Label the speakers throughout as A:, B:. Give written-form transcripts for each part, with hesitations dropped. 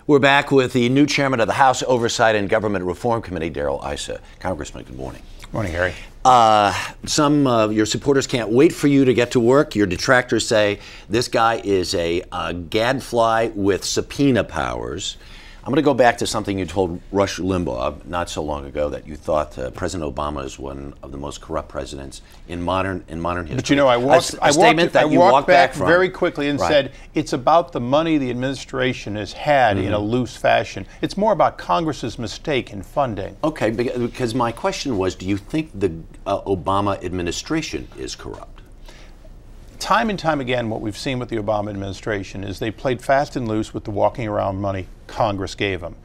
A: We're back with the new chairman of the House Oversight and Government Reform Committee, Darrell Issa. Congressman, good morning.
B: Good morning, Harry.
A: Some of your supporters can't wait for you to get to work. Your detractors say this guy is a gadfly with subpoena powers. I'm going to go back to something you told Rush Limbaugh not so long ago, that you thought President Obama is one of the most corrupt presidents in modern history.
B: But you know, I walked back very quickly and said it's about the money the administration has had in a loose fashion. It's more about Congress's mistake in funding.
A: Okay, because my question was, do you think the Obama administration is corrupt?
B: Time and time again, what we've seen with the Obama administration is they played fast and loose with the walking around money Congress gave them.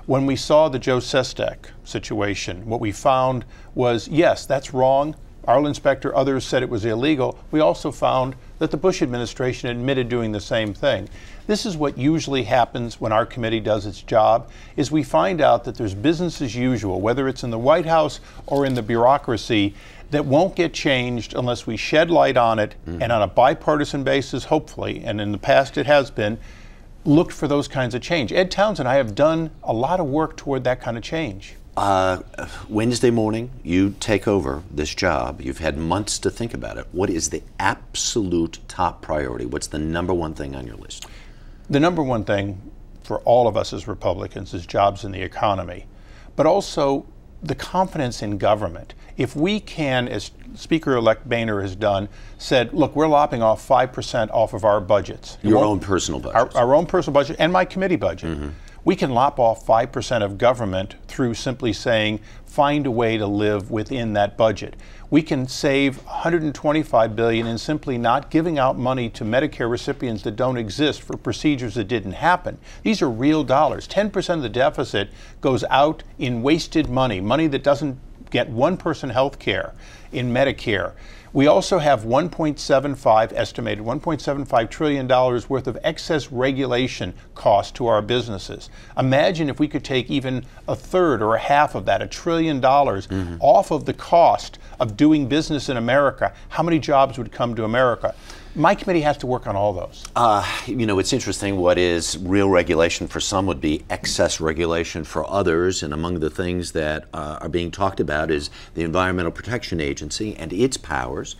B: When we saw the Joe Sestak situation, what we found was, yes, that's wrong. Our inspector, others said it was illegal. We also found that the Bush administration admitted doing the same thing. This is what usually happens when our committee does its job, is we find out that there's business as usual, whether it's in the White House or in the bureaucracy, that won't get changed unless we shed light on it and on a bipartisan basis, hopefully, and in the past it has been, looked for those kinds of change. Ed Towns and I have done a lot of work toward that kind of change.
A: Wednesday morning, you take over this job. You've had months to think about it. What is the absolute top priority? What's the number one thing on your list?
B: The number one thing for all of us as Republicans is jobs in the economy, but also the confidence in government. If we can, as Speaker-elect Boehner has done, said, look, we're lopping off 5% off of our budgets.
A: Your own personal budget.
B: Our own personal budget and my committee budget. We can lop off 5% of government through simply saying, find a way to live within that budget. We can save $125 billion in simply not giving out money to Medicare recipients that don't exist for procedures that didn't happen. These are real dollars. 10% of the deficit goes out in wasted money, money that doesn't get one person health care in Medicare. We also have estimated $1.75 trillion worth of excess regulation costs to our businesses. Imagine if we could take even a third or a half of that, $1 trillion, off of the cost of doing business in America. How many jobs would come to America? My committee has to work on all those.
A: You know, it's interesting. What is real regulation for some would be excess regulation for others. And among the things that are being talked about is the Environmental Protection Agency and its powers.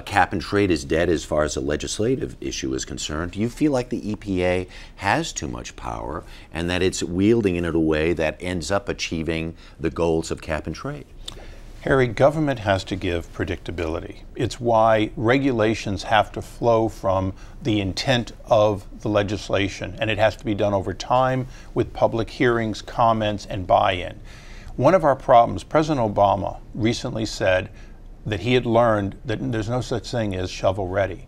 A: Cap and trade is dead as far as a legislative issue is concerned. Do you feel like the EPA has too much power and that it's wielding it in a way that ends up achieving the goals of cap and trade?
B: Harry, government has to give predictability. It's why regulations have to flow from the intent of the legislation, and it has to be done over time with public hearings, comments, and buy-in. One of our problems, President Obama recently said that he had learned that there's no such thing as shovel-ready.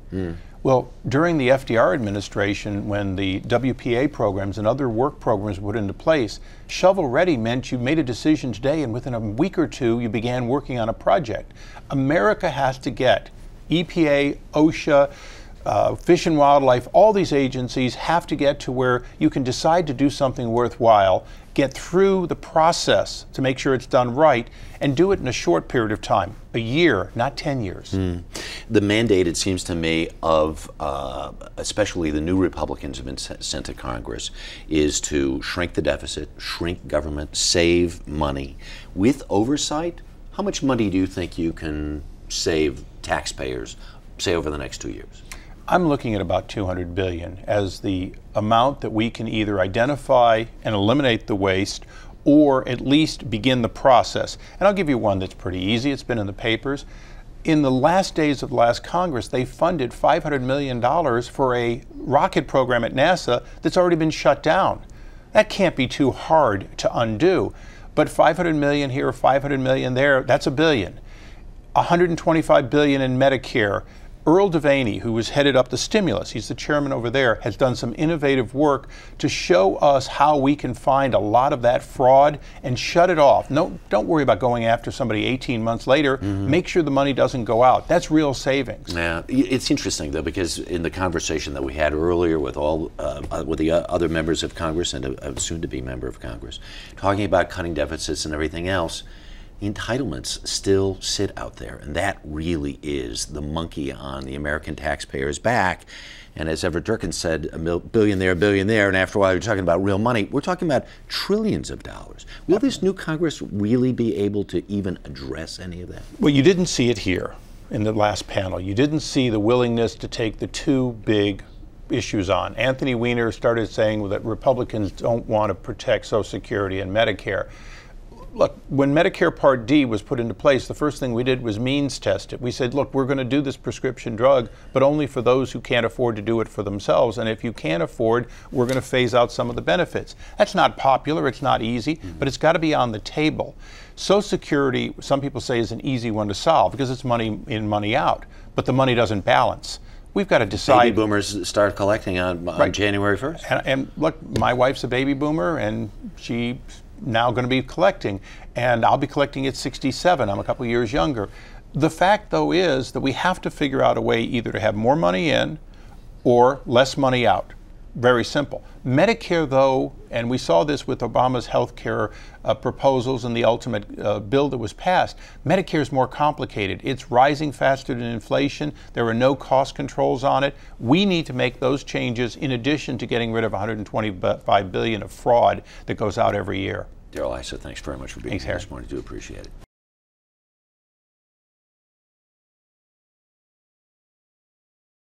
B: Well, during the FDR administration, when the WPA programs and other work programs were put into place, shovel-ready meant you made a decision today and within a week or two you began working on a project. America has to get EPA, OSHA, Fish and Wildlife, all these agencies have to get to where you can decide to do something worthwhile, get through the process to make sure it's done right, and do it in a short period of time, a year, not 10 years.
A: The mandate, it seems to me, of especially the new Republicans have been sent to Congress, is to shrink the deficit, shrink government, save money. With oversight, how much money do you think you can save taxpayers, say, over the next 2 years?
B: I'm looking at about $200 billion as the amount that we can either identify and eliminate the waste or at least begin the process. And I'll give you one that's pretty easy. It's been in the papers. In the last days of the last Congress, they funded $500 million for a rocket program at NASA that's already been shut down. That can't be too hard to undo. But $500 million here, $500 million there, that's $1 billion. $125 billion in Medicare. Earl Devaney, who has headed up the stimulus, he's the chairman over there, has done some innovative work to show us how we can find a lot of that fraud and shut it off. No, don't worry about going after somebody 18 months later. Make sure the money doesn't go out. That's real savings.
A: Yeah, it's interesting though, because in the conversation that we had earlier with with the other members of Congress and a soon-to-be member of Congress, talking about cutting deficits and everything else, entitlements still sit out there, and that really is the monkey on the American taxpayer's back. And as Everett Durkin said, billion there, and after a while you're talking about real money. We're talking about trillions of dollars. Will this new Congress really be able to even address any of that?
B: Well, you didn't see it here in the last panel. You didn't see the willingness to take the two big issues on. Anthony Weiner started saying that Republicans don't want to protect Social Security and Medicare. Look, when Medicare Part D was put into place, the first thing we did was means test it. We said, look, we're going to do this prescription drug, but only for those who can't afford to do it for themselves. And if you can't afford, we're going to phase out some of the benefits. That's not popular, it's not easy, but it's got to be on the table. Social Security, some people say, is an easy one to solve because it's money in, money out, but the money doesn't balance. We've got to decide.
A: Baby boomers start collecting on
B: Right.
A: January 1st.
B: And look, my wife's a baby boomer, and she's now going to be collecting, and I'll be collecting at 67. I'm a couple years younger. The fact, though, is that we have to figure out a way either to have more money in or less money out. Very simple. Medicare, though, and we saw this with Obama's health care proposals and the ultimate bill that was passed, Medicare is more complicated. It's rising faster than inflation. There are no cost controls on it. We need to make those changes in addition to getting rid of $125 billion of fraud that goes out every year.
A: Darrell Issa, thanks very much for being here this morning. I do appreciate it.